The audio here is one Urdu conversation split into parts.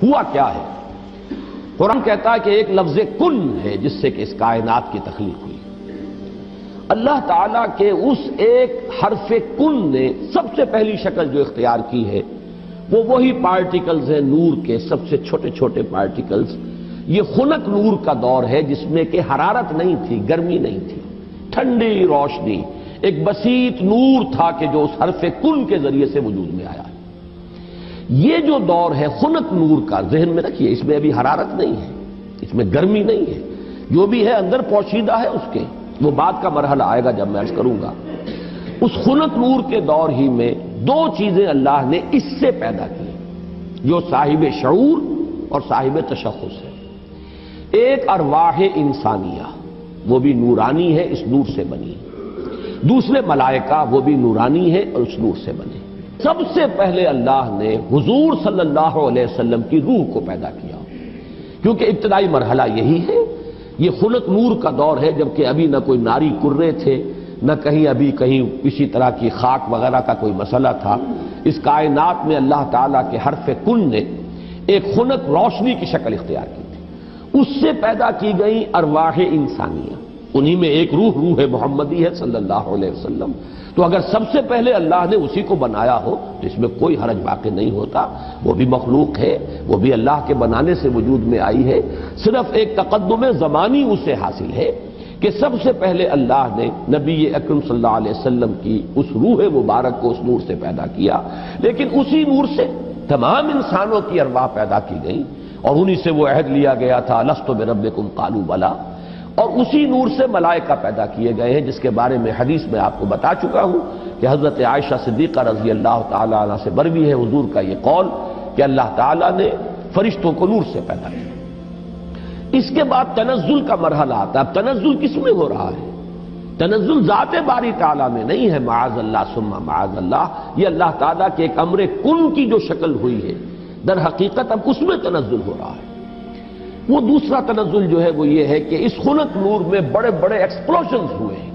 ہوا کیا ہے؟ قرآن کہتا ہے کہ ایک لفظ کن ہے جس سے کہ اس کائنات کی تخلیق ہوئی۔ اللہ تعالیٰ کے اس ایک حرف کن نے سب سے پہلی شکل جو اختیار کی ہے وہ وہی پارٹیکلز ہیں نور کے، سب سے چھوٹے چھوٹے پارٹیکلز۔ یہ خنک نور کا دور ہے جس میں کہ حرارت نہیں تھی، گرمی نہیں تھی، ٹھنڈی روشنی، ایک بسیط نور تھا کہ جو اس حرف کن کے ذریعے سے وجود میں آیا۔ یہ جو دور ہے خنک نور کا، ذہن میں رکھیے، اس میں ابھی حرارت نہیں ہے، اس میں گرمی نہیں ہے، جو بھی ہے اندر پوشیدہ ہے اس کے، وہ بعد کا مرحلہ آئے گا جب میں عرض کروں گا۔ اس خنک نور کے دور ہی میں دو چیزیں اللہ نے اس سے پیدا کی جو صاحب شعور اور صاحب تشخص ہے۔ ایک ارواح انسانیہ، وہ بھی نورانی ہے، اس نور سے بنی۔ دوسرے ملائکہ، وہ بھی نورانی ہے اور اس نور سے بنے۔ سب سے پہلے اللہ نے حضور صلی اللہ علیہ وسلم کی روح کو پیدا کیا، کیونکہ ابتدائی مرحلہ یہی ہے۔ یہ خلق نور کا دور ہے، جبکہ ابھی نہ کوئی ناری کرے تھے، نہ کہیں کسی طرح کی خاک وغیرہ کا کوئی مسئلہ تھا۔ اس کائنات میں اللہ تعالیٰ کے حرف کن نے ایک خنک روشنی کی شکل اختیار کی تھی، اس سے پیدا کی گئی ارواح انسانیہ، انہی میں ایک روح محمدی ہے صلی اللہ علیہ وسلم۔ تو اگر سب سے پہلے اللہ نے اسی کو بنایا ہو تو اس میں کوئی حرج واقع نہیں ہوتا، وہ بھی مخلوق ہے، وہ بھی اللہ کے بنانے سے وجود میں آئی ہے۔ صرف ایک تقدم زمانی اسے حاصل ہے کہ سب سے پہلے اللہ نے نبی اکرم صلی اللہ علیہ وسلم کی اس روح مبارک کو اس نور سے پیدا کیا، لیکن اسی نور سے تمام انسانوں کی ارواح پیدا کی گئی، اور انہی سے وہ عہد لیا گیا تھا لست بربکم قالوا بلی، اور اسی نور سے ملائکہ پیدا کیے گئے ہیں، جس کے بارے میں حدیث میں آپ کو بتا چکا ہوں کہ حضرت عائشہ صدیقہ رضی اللہ تعالی عنہ سے مروی ہے حضور کا یہ قول کہ اللہ تعالیٰ نے فرشتوں کو نور سے پیدا کیا۔ اس کے بعد تنزل کا مرحلہ آتا ہے۔ اب تنزل کس میں ہو رہا ہے؟ تنزل ذات باری تعالیٰ میں نہیں ہے، معاذ اللہ ثم معاذ اللہ، یہ اللہ تعالیٰ کے ایک امر کن کی جو شکل ہوئی ہے، در حقیقت اب اس میں تنزل ہو رہا ہے۔ وہ دوسرا تنزل جو ہے وہ یہ ہے کہ اس خنک نور میں بڑے بڑے ایکسپلوژنز ہوئے ہیں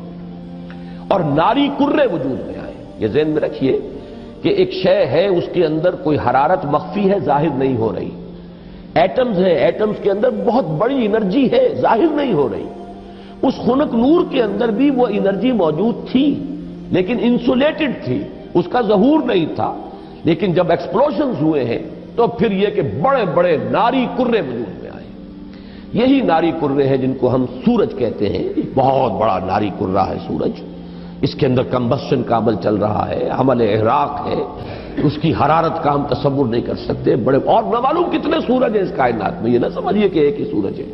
اور ناری کرے وجود میں آئے۔ یہ ذہن میں رکھیے کہ ایک شے ہے، اس کے اندر کوئی حرارت مخفی ہے، ظاہر نہیں ہو رہی۔ ایٹمز ہے، ایٹمز کے اندر بہت بڑی انرجی ہے، ظاہر نہیں ہو رہی۔ اس خنک نور کے اندر بھی وہ انرجی موجود تھی، لیکن انسولیٹڈ تھی، اس کا ظہور نہیں تھا۔ لیکن جب ایکسپلوژنز ہوئے ہیں تو پھر یہ کہ بڑے بڑے ناری کرے وجود میں آئے۔ یہی ناری کرے ہیں جن کو ہم سورج کہتے ہیں، بہت بڑا ناری کرہ ہے سورج، اس کے اندر کمبسشن کا عمل چل رہا ہے، عمل احراق ہے، اس کی حرارت کا ہم تصور نہیں کر سکتے۔ بڑے اور نہ معلوم کتنے سورج ہیں اس کائنات میں، یہ نہ سمجھیے کہ ایک ہی سورج ہے۔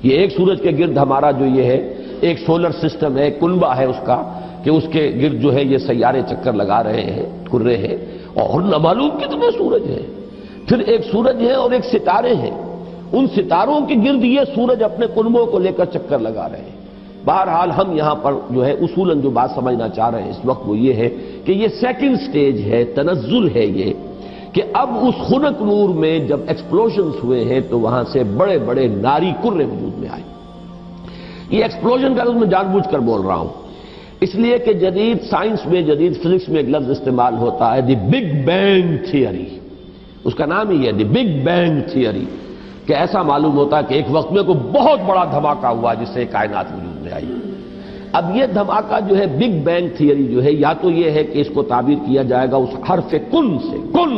یہ ایک سورج کے گرد ہمارا جو یہ ہے ایک سولر سسٹم ہے، کنبہ ہے اس کا، کہ اس کے گرد جو ہے یہ سیارے چکر لگا رہے ہیں، کرے ہیں، اور نہ معلوم کتنے سورج ہیں۔ پھر ایک سورج ہے اور ایک ستارے ہیں، ان ستاروں کے گرد یہ سورج اپنے کنبوں کو لے کر چکر لگا رہے ہیں۔ بہرحال ہم یہاں پر جو ہے اصولاً جو بات سمجھنا چاہ رہے ہیں اس وقت وہ یہ ہے کہ یہ سیکنڈ سٹیج ہے، تنزل ہے یہ، کہ اب اس خنک نور میں جب ایکسپلوژنز ہوئے ہیں تو وہاں سے بڑے بڑے ناری کرے وجود میں آئے۔ یہ ایکسپلوژن کا میں جان بوجھ کر بول رہا ہوں، اس لیے کہ جدید سائنس میں، جدید فزکس میں ایک لفظ استعمال ہوتا ہے دی بگ بینگ تھیوری، اس کا نام ہی ہے دی بگ بینگ تھیوری، کہ ایسا معلوم ہوتا ہے کہ ایک وقت میں کوئی بہت بڑا دھماکہ ہوا جس سے کائنات وجود میں آئی۔ اب یہ دھماکہ جو ہے بگ بینگ تھیوری جو ہے، یا تو یہ ہے کہ اس کو تعبیر کیا جائے گا اس حرف کن سے، کن،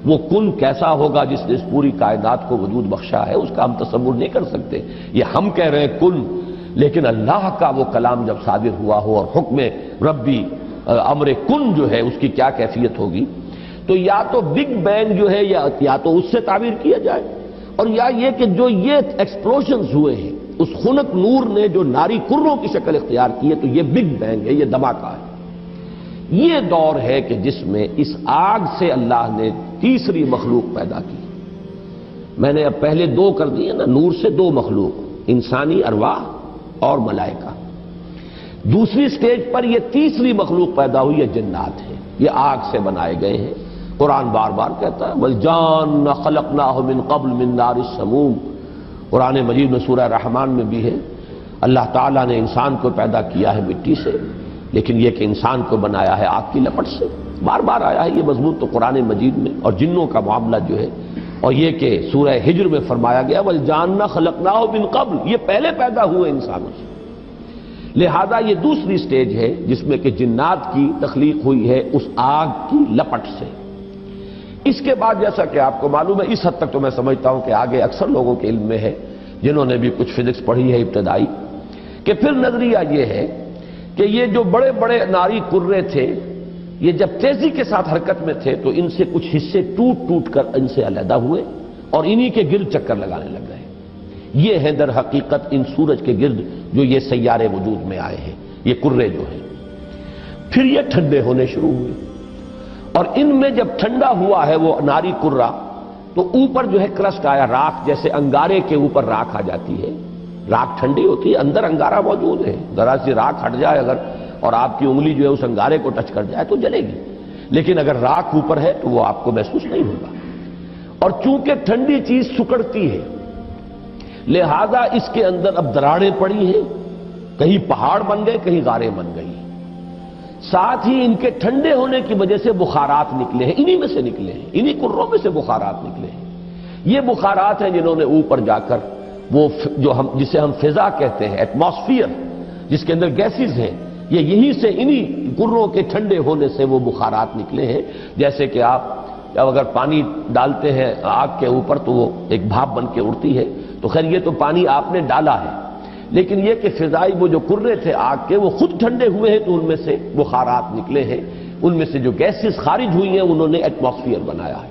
وہ کن کیسا ہوگا جس نے اس پوری کائنات کو وجود بخشا ہے، اس کا ہم تصور نہیں کر سکتے۔ یہ ہم کہہ رہے ہیں کن، لیکن اللہ کا وہ کلام جب صادر ہوا ہو اور حکم ربی امر کن جو ہے اس کی کیا کیفیت ہوگی، تو یا تو بگ بینگ جو ہے یا تو اس سے تعبیر کیا جائے، اور یا یہ کہ جو یہ ایکسپلوژنز ہوئے ہیں اس خنک نور نے جو ناری کروں کی شکل اختیار کی ہے، تو یہ بگ بینگ ہے، یہ دھماکہ ہے۔ یہ دور ہے کہ جس میں اس آگ سے اللہ نے تیسری مخلوق پیدا کی۔ میں نے اب پہلے دو کر دیے نا، نور سے دو مخلوق، انسانی ارواح اور ملائکہ۔ دوسری سٹیج پر یہ تیسری مخلوق پیدا ہوئی ہے، جنات ہیں، یہ آگ سے بنائے گئے ہیں۔ قرآن بار بار کہتا ہے وَالْجَانَّ خَلَقْنَاهُ مِنْ قَبْلُ مِنْ نَارِ السَّمُومِ، قرآن مجید میں سورہ رحمان میں بھی ہے۔ اللہ تعالیٰ نے انسان کو پیدا کیا ہے مٹی سے، لیکن یہ کہ انسان کو بنایا ہے آگ کی لپٹ سے، بار بار آیا ہے یہ مضمون تو قرآن مجید میں۔ اور جنوں کا معاملہ جو ہے اور یہ کہ سورہ ہجر میں فرمایا گیا وَالْجَانَّ خَلَقْنَاهُ مِن قَبْلُ، یہ پہلے پیدا ہوئے انسانوں سے، لہذا یہ دوسری سٹیج ہے جس میں کہ جنات کی تخلیق ہوئی ہے اس آگ کی لپٹ سے۔ اس کے بعد جیسا کہ آپ کو معلوم ہے، اس حد تک تو میں سمجھتا ہوں کہ آگے اکثر لوگوں کے علم میں ہے جنہوں نے بھی کچھ فزکس پڑھی ہے ابتدائی، کہ پھر نظریہ یہ ہے کہ یہ جو بڑے بڑے ناری کرے تھے یہ جب تیزی کے ساتھ حرکت میں تھے تو ان سے کچھ حصے ٹوٹ ٹوٹ کر ان سے علیحدہ ہوئے اور انہی کے گرد چکر لگانے لگ گئے۔ یہ ہے در حقیقت ان سورج کے گرد جو یہ سیارے وجود میں آئے ہیں، یہ کرے جو ہیں۔ پھر یہ ٹھنڈے ہونے شروع ہوئے اور ان میں جب ٹھنڈا ہوا ہے وہ ناری کرہ تو اوپر جو ہے کرسٹ آیا، راکھ، جیسے انگارے کے اوپر راکھ آ جاتی ہے، راکھ ٹھنڈی ہوتی ہے، اندر انگارہ موجود ہے، ذرا سی راکھ ہٹ جائے اگر اور آپ کی انگلی جو ہے اس انگارے کو ٹچ کر جائے تو جلے گی، لیکن اگر راکھ اوپر ہے تو وہ آپ کو محسوس نہیں ہوگا۔ اور چونکہ ٹھنڈی چیز سکڑتی ہے لہذا اس کے اندر اب دراڑیں پڑی ہیں، کہیں پہاڑ بن گئے کہیں غاریں بن گئی، ساتھ ہی ان کے ٹھنڈے ہونے کی وجہ سے بخارات نکلے ہیں، انہی میں سے نکلے ہیں، انہی کروں میں سے بخارات نکلے ہیں۔ یہ بخارات ہیں جنہوں نے اوپر جا کر وہ جو جسے ہم فضا کہتے ہیں، ایٹماسفیئر، جس کے اندر گیسز ہیں، یہ یہیں سے انہی کروں کے ٹھنڈے ہونے سے وہ بخارات نکلے ہیں۔ جیسے کہ آپ جب اگر پانی ڈالتے ہیں آگ کے اوپر تو وہ ایک بھاپ بن کے اڑتی ہے، تو خیر یہ تو پانی آپ نے ڈالا ہے، لیکن یہ کہ فضائی وہ جو کرے تھے آگ کے وہ خود ٹھنڈے ہوئے ہیں تو ان میں سے بخارات نکلے ہیں، ان میں سے جو گیسز خارج ہوئی ہیں انہوں نے ایٹماسفیئر بنایا ہے۔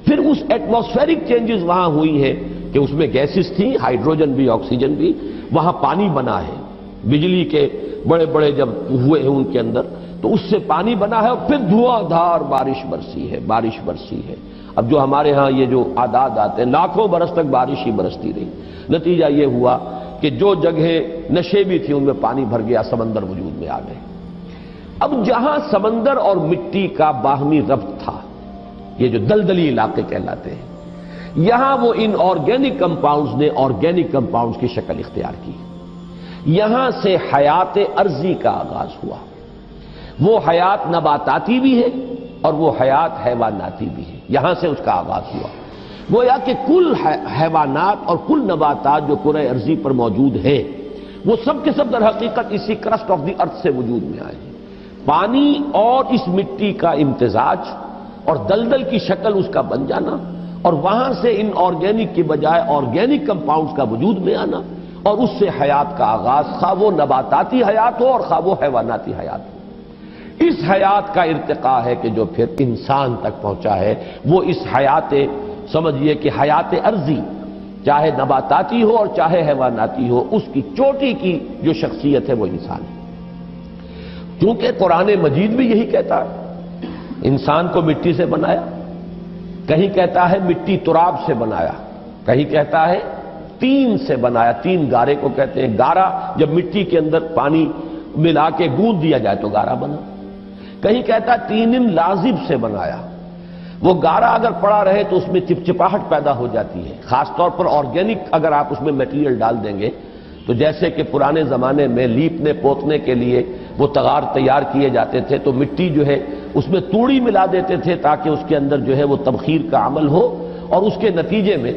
پھر اس ایٹماسفیرک چینجز وہاں ہوئی ہے کہ اس میں گیسز تھیں، ہائیڈروجن بھی آکسیجن بھی، وہاں پانی بنا ہے، بجلی کے بڑے بڑے جب ہوئے ہیں ان کے اندر تو اس سے پانی بنا ہے، اور پھر دھواں دھار بارش برسی ہے۔ اب جو ہمارے ہاں یہ جو عادات آتے ہیں لاکھوں برس تک بارش ہی برستی رہی، نتیجہ یہ ہوا کہ جو جگہیں نشیبی تھی ان میں پانی بھر گیا، سمندر وجود میں آ گئے۔ اب جہاں سمندر اور مٹی کا باہمی ربط تھا، یہ جو دلدلی علاقے کہلاتے ہیں، یہاں وہ ان آرگینک کمپاؤنڈز نے آرگینک کمپاؤنڈز کی شکل اختیار کی، یہاں سے حیات ارضی کا آغاز ہوا۔ وہ حیات نباتاتی بھی ہے اور وہ حیات حیواناتی بھی ہے، یہاں سے اس کا آغاز ہوا۔ گویا کہ کل حیوانات اور کل نباتات جو کرۂ ارضی پر موجود ہے وہ سب کے سب در حقیقت اسی کرسٹ آف دی ارتھ سے وجود میں آئے ہیں۔ پانی اور اس مٹی کا امتزاج اور دلدل کی شکل اس کا بن جانا، اور وہاں سے ان آرگینک کی بجائے آرگینک کمپاؤنڈز کا وجود میں آنا، اور اس سے حیات کا آغاز، خواہ وہ نباتاتی حیات ہو اور خواہ وہ حیواناتی حیات ہو۔ اس حیات کا ارتقاء ہے کہ جو پھر انسان تک پہنچا ہے، وہ اس حیات، سمجھیے کہ حیات ارضی چاہے نباتاتی ہو اور چاہے حیواناتی ہو، اس کی چوٹی کی جو شخصیت ہے وہ انسان ہے۔ کیونکہ قرآن مجید بھی یہی کہتا ہے، انسان کو مٹی سے بنایا، کہیں کہتا ہے مٹی تراب سے بنایا، کہیں کہتا ہے تین سے بنایا، تین گارے کو کہتے ہیں، گارا جب مٹی کے اندر پانی ملا کے گوندھ دیا جائے تو گارا بنا، کہیں کہتا ہے تین لازب سے بنایا، وہ گارا اگر پڑا رہے تو اس میں چپچپاہٹ پیدا ہو جاتی ہے، خاص طور پر آرگینک اگر آپ اس میں میٹیریل ڈال دیں گے تو جیسے کہ پرانے زمانے میں لیپنے پوتنے کے لیے وہ تغار تیار کیے جاتے تھے تو مٹی جو ہے اس میں توڑی ملا دیتے تھے تاکہ اس کے اندر جو ہے وہ تبخیر کا عمل ہو، اور اس کے نتیجے میں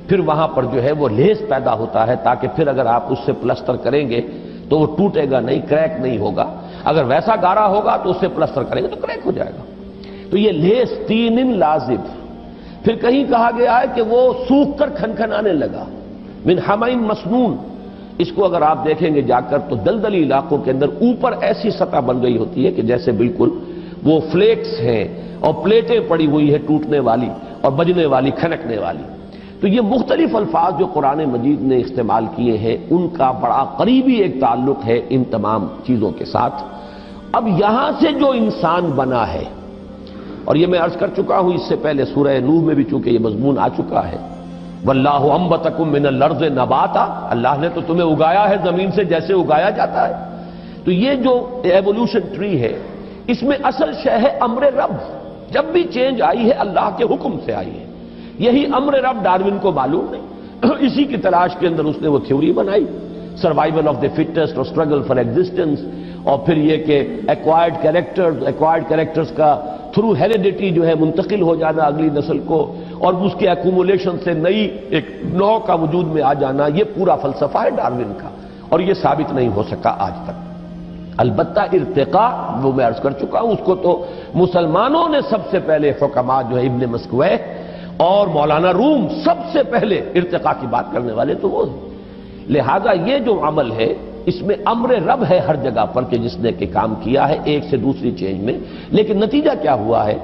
پھر وہاں پر جو ہے وہ لیس پیدا ہوتا ہے تاکہ پھر اگر آپ اس سے پلسٹر کریں گے تو وہ ٹوٹے گا نہیں، کریک نہیں ہوگا۔ اگر ویسا گارا ہوگا تو اس سے پلسٹر کریں گے تو کریک ہو جائے گا۔ تو یہ لیس تین لازب۔ پھر کہیں کہا گیا ہے کہ وہ سوکھ کر کھنکھنانے لگا، من حمئن مسنون۔ اس کو اگر آپ دیکھیں گے جا کر تو دلدلی علاقوں کے اندر اوپر ایسی سطح بن گئی ہوتی ہے کہ جیسے بالکل وہ فلیکس ہیں اور پلیٹیں پڑی ہوئی ہیں ٹوٹنے والی اور بجنے والی، کھنکنے والی۔ تو یہ مختلف الفاظ جو قرآن مجید نے استعمال کیے ہیں ان کا بڑا قریبی ایک تعلق ہے ان تمام چیزوں کے ساتھ۔ اب یہاں سے جو انسان بنا ہے، اور یہ میں عرض کر چکا ہوں اس سے پہلے سورہ نوح میں بھی چونکہ یہ مضمون آ چکا ہے، واللہ انبتکم من الارض نباتا، اللہ نے تو تمہیں اگایا ہے زمین سے جیسے اگایا جاتا ہے۔ تو یہ جو ایوولوشن ٹری ہے اس میں اصل شے ہے امر رب، جب بھی چینج آئی ہے اللہ کے حکم سے آئی ہے، یہی امر رب ڈاروین کو معلوم نہیں، اسی کی تلاش کے اندر اس نے وہ تھیوری بنائی، سروائیول آف دی فٹسٹ اور اسٹرگل فار ایگزسٹنس، اور پھر یہ کہ ایکوائرڈ کیریکٹرز کا تھرو ہیریڈیٹی جو ہے منتقل ہو جانا اگلی نسل کو، اور اس کے ایکومولیشن سے نئی ایک نو کا وجود میں آ جانا، یہ پورا فلسفہ ہے ڈارون کا، اور یہ ثابت نہیں ہو سکا آج تک۔ البتہ ارتقاء وہ میں عرض کر چکا ہوں، اس کو تو مسلمانوں نے سب سے پہلے حکماء جو ہے ابن مسکوہ اور مولانا روم سب سے پہلے ارتقاء کی بات کرنے والے تو وہ ہیں۔ لہذا یہ جو عمل ہے اس میں امر رب ہے ہر جگہ پر کہ جس نے کہ کام کیا ہے ایک سے دوسری چینج میں، لیکن نتیجہ کیا ہوا ہے؟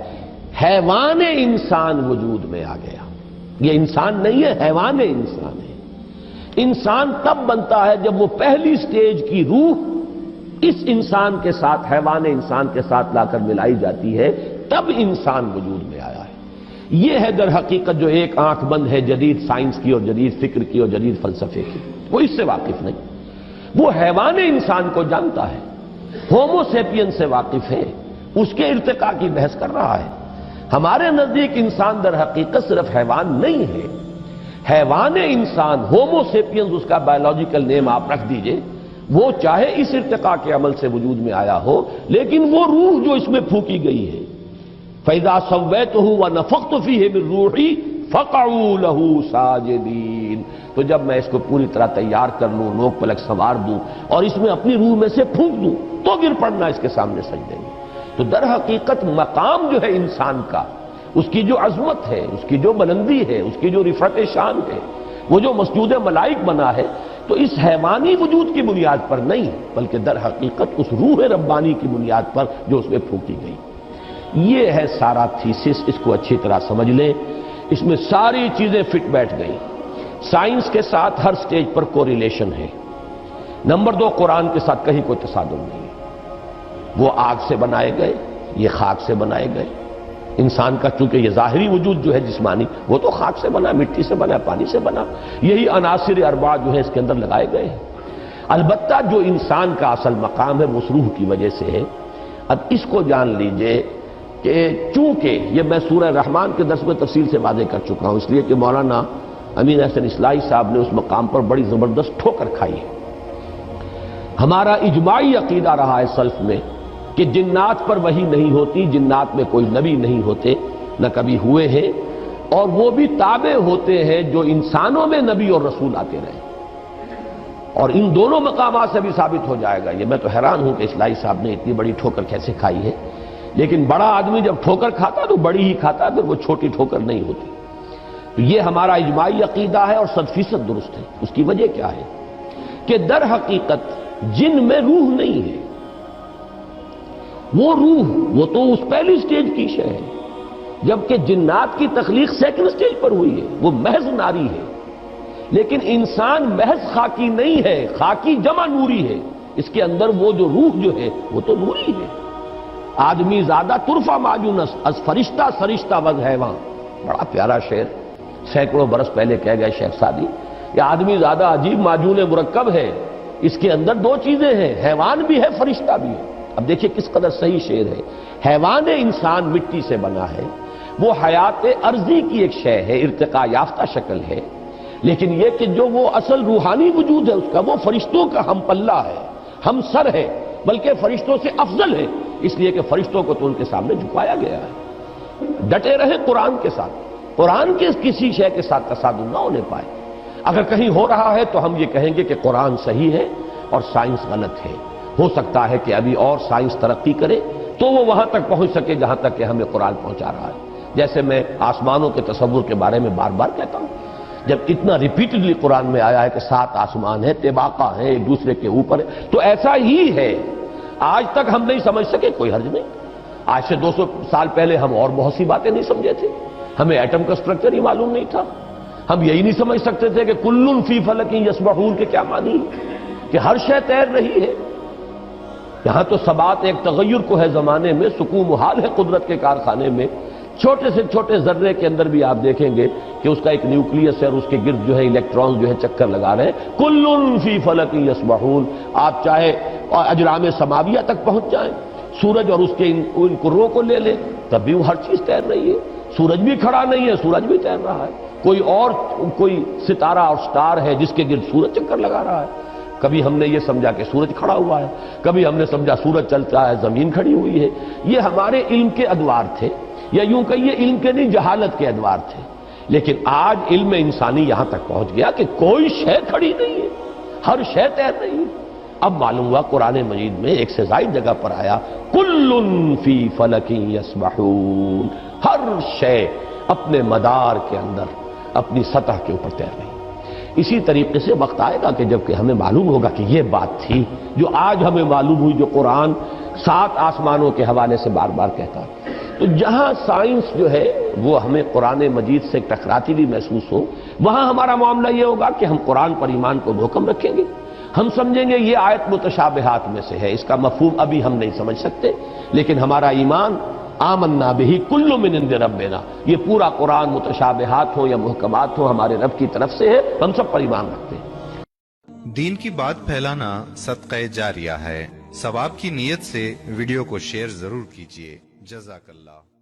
حیوان انسان وجود میں آ گیا۔ یہ انسان نہیں ہے، حیوان انسان ہے۔ انسان تب بنتا ہے جب وہ پہلی سٹیج کی روح اس انسان کے ساتھ، حیوان انسان کے ساتھ لا کر ملائی جاتی ہے، تب انسان وجود میں آیا ہے۔ یہ ہے در حقیقت جو ایک آنکھ بند ہے جدید سائنس کی اور جدید فکر کی اور جدید فلسفے کی، وہ اس سے واقف نہیں، وہ حیوان انسان کو جانتا ہے، ہومو سیپین سے واقف ہے، اس کے ارتقاء کی بحث کر رہا ہے۔ ہمارے نزدیک انسان در حقیقت صرف حیوان نہیں ہے، حیوان انسان ہومو سیپینز اس کا بایولوجیکل نیم آپ رکھ دیجئے، وہ چاہے اس ارتقاء کے عمل سے وجود میں آیا ہو، لیکن وہ روح جو اس میں پھونکی گئی ہے، فَإِذَا سَوَّيْتُهُ وَنَفَخْتُ فِيهِ مِن رُّوحِي فَقَعُوا لَهُ سَاجِدِينَ، تو جب میں اس کو پوری طرح تیار کر لوں، نوک پلک سنوار دوں اور اس میں اپنی روح میں سے پھونک دوں تو گر پڑنا اس کے سامنے سجدے میں۔ تو در حقیقت مقام جو ہے انسان کا، اس کی جو عظمت ہے، اس کی جو بلندی ہے، اس کی جو رفعت شان ہے، وہ جو مسجود ملائک بنا ہے، تو اس حیوانی وجود کی بنیاد پر نہیں بلکہ در حقیقت اس روح ربانی کی بنیاد پر جو اس میں پھونکی گئی۔ یہ ہے سارا تھیسس، اس کو اچھی طرح سمجھ لیں، اس میں ساری چیزیں فٹ بیٹھ گئی۔ سائنس کے ساتھ ہر سٹیج پر کوریلیشن ہے۔ نمبر 2، قرآن کے ساتھ کہیں کوئی تصادم نہیں ہے۔ وہ آگ سے بنائے گئے، یہ خاک سے بنائے گئے۔ انسان کا چونکہ یہ ظاہری وجود جو ہے جسمانی، وہ تو خاک سے بنا، مٹی سے بنا، پانی سے بنا، یہی عناصر اربع جو ہے اس کے اندر لگائے گئے ہیں۔ البتہ جو انسان کا اصل مقام ہے وہ اس روح کی وجہ سے ہے۔ اب اس کو جان لیجئے کہ چونکہ یہ میں سورہ رحمان کے درس میں تفصیل سے واضح کر چکا ہوں، اس لیے کہ مولانا امین احسن اصلاحی صاحب نے اس مقام پر بڑی زبردست ٹھوکر کھائی ہے۔ ہمارا اجماعی عقیدہ رہا ہے سلف میں کہ جنات پر وحی نہیں ہوتی، جنات میں کوئی نبی نہیں ہوتے، نہ کبھی ہوئے ہیں، اور وہ بھی تابع ہوتے ہیں جو انسانوں میں نبی اور رسول آتے رہے۔ اور ان دونوں مقامات سے بھی ثابت ہو جائے گا۔ یہ میں تو حیران ہوں کہ اصلاحی صاحب نے اتنی بڑی ٹھوکر کیسے کھائی ہے، لیکن بڑا آدمی جب ٹھوکر کھاتا تو بڑی ہی کھاتا، پھر وہ چھوٹی ٹھوکر نہیں ہوتی۔ تو یہ ہمارا اجماعی عقیدہ ہے اور 100% درست ہے۔ اس کی وجہ کیا ہے کہ در حقیقت جن میں روح نہیں ہے، وہ روح وہ تو اس پہلی سٹیج کی شے ہے، جبکہ جنات کی تخلیق سیکنڈ سٹیج پر ہوئی ہے، وہ محض ناری ہے۔ لیکن انسان محض خاکی نہیں ہے، خاکی جمع نوری ہے، اس کے اندر وہ جو روح جو ہے وہ تو نوری ہے۔ آدمی زیادہ طرفہ ماجونس از فرشتہ سرشتہ وز حیوان، بڑا پیارا شعر سینکڑوں برس پہلے کہہ گئے شیخ سعدی۔ یہ آدمی زیادہ عجیب معجون مرکب ہے، اس کے اندر دو چیزیں ہیں، حیوان بھی ہے، فرشتہ بھی ہے۔ اب دیکھیں کس قدر صحیح شعر ہے۔ حیوان انسان مٹی سے بنا ہے، وہ حیات ارضی کی ایک شے ہے، ارتقاء یافتہ شکل ہے، لیکن یہ کہ جو وہ اصل روحانی وجود ہے اس کا، وہ فرشتوں کا ہم پلہ ہے، ہم سر ہے، بلکہ فرشتوں سے افضل ہے، اس لیے کہ فرشتوں کو تو ان کے سامنے جھکایا گیا ہے۔ ڈٹے رہے قرآن کے ساتھ، قرآن کے کسی شے کے ساتھ تصادم نہ ہونے پائے۔ اگر کہیں ہو رہا ہے تو ہم یہ کہیں گے کہ قرآن صحیح ہے اور سائنس غلط ہے۔ ہو سکتا ہے کہ ابھی اور سائنس ترقی کرے تو وہ وہاں تک پہنچ سکے جہاں تک کہ ہمیں قرآن پہنچا رہا ہے۔ جیسے میں آسمانوں کے تصور کے بارے میں بار بار کہتا ہوں، جب اتنا ریپیٹڈلی قرآن میں آیا ہے کہ 7 آسمان ہیں، طباقہ ہیں، ایک دوسرے کے اوپر، تو ایسا ہی ہے۔ آج تک ہم نہیں سمجھ سکے، کوئی حرج نہیں۔ آج سے 200 سال پہلے ہم اور بہت سی باتیں نہیں سمجھے تھے، ہمیں ایٹم کا سٹرکچر ہی معلوم نہیں تھا، ہم یہی نہیں سمجھ سکتے تھے کہ کل فی فلک یسبحون کے کیا معنی ہے، کہ ہر شے تیر رہی ہے۔ یہاں تو ثبات ایک تغیر کو ہے زمانے میں، سکون محال ہے قدرت کے کارخانے میں۔ چھوٹے سے چھوٹے ذرے کے اندر بھی آپ دیکھیں گے کہ اس کا ایک نیوکلیس ہے اور اس کے گرد جو ہے الیکٹران جو ہے چکر لگا رہے ہیں۔ کل فی فلک یسبحون، آپ چاہے اجرام سماویہ تک پہنچ جائیں، سورج اور اس کے ان کروں کو لے لیں، تب بھی وہ ہر چیز تیر رہی ہے۔ سورج بھی کھڑا نہیں ہے، سورج بھی تیر رہا ہے۔ کوئی ستارہ اور سٹار ہے جس کے گرد سورج چکر لگا رہا ہے۔ کبھی ہم نے یہ سمجھا کہ سورج کھڑا ہوا ہے، کبھی ہم نے سمجھا سورج چلتا ہے، زمین کھڑی ہوئی ہے۔ یہ ہمارے علم کے ادوار تھے، یا یوں کہیے علم کے نہیں جہالت کے ادوار تھے۔ لیکن آج علم انسانی یہاں تک پہنچ گیا کہ کوئی شے کھڑی نہیں ہے، ہر شے تیر رہی ہے۔ اب معلوم ہوا قرآن مجید میں ایک سے زائد جگہ پر آیا کل فی فلک یسبحون، ہر شے اپنے مدار کے اندر اپنی سطح کے اوپر تیر رہی۔ اسی طریقے سے وقت آئے گا کہ جب کہ ہمیں معلوم ہوگا کہ یہ بات تھی جو آج ہمیں معلوم ہوئی، جو قرآن 7 آسمانوں کے حوالے سے بار بار کہتا ہے۔ تو جہاں سائنس جو ہے وہ ہمیں قرآن مجید سے ٹکراتی بھی محسوس ہو، وہاں ہمارا معاملہ یہ ہوگا کہ ہم قرآن پر ایمان کو محکم رکھیں گے، ہم سمجھیں گے یہ آیت متشابہات میں سے ہے، اس کا مفہوم ابھی ہم نہیں سمجھ سکتے، لیکن ہمارا ایمان آمنا بہ کل من عند ربنا، یہ پورا قرآن متشابہات ہوں یا محکمات ہوں ہمارے رب کی طرف سے ہے، ہم سب پر ایمان رکھتے ہیں۔ دین کی بات پھیلانا صدقہ جاریہ ہے، ثواب کی نیت سے ویڈیو کو شیئر ضرور کیجیے۔ جزاک اللہ۔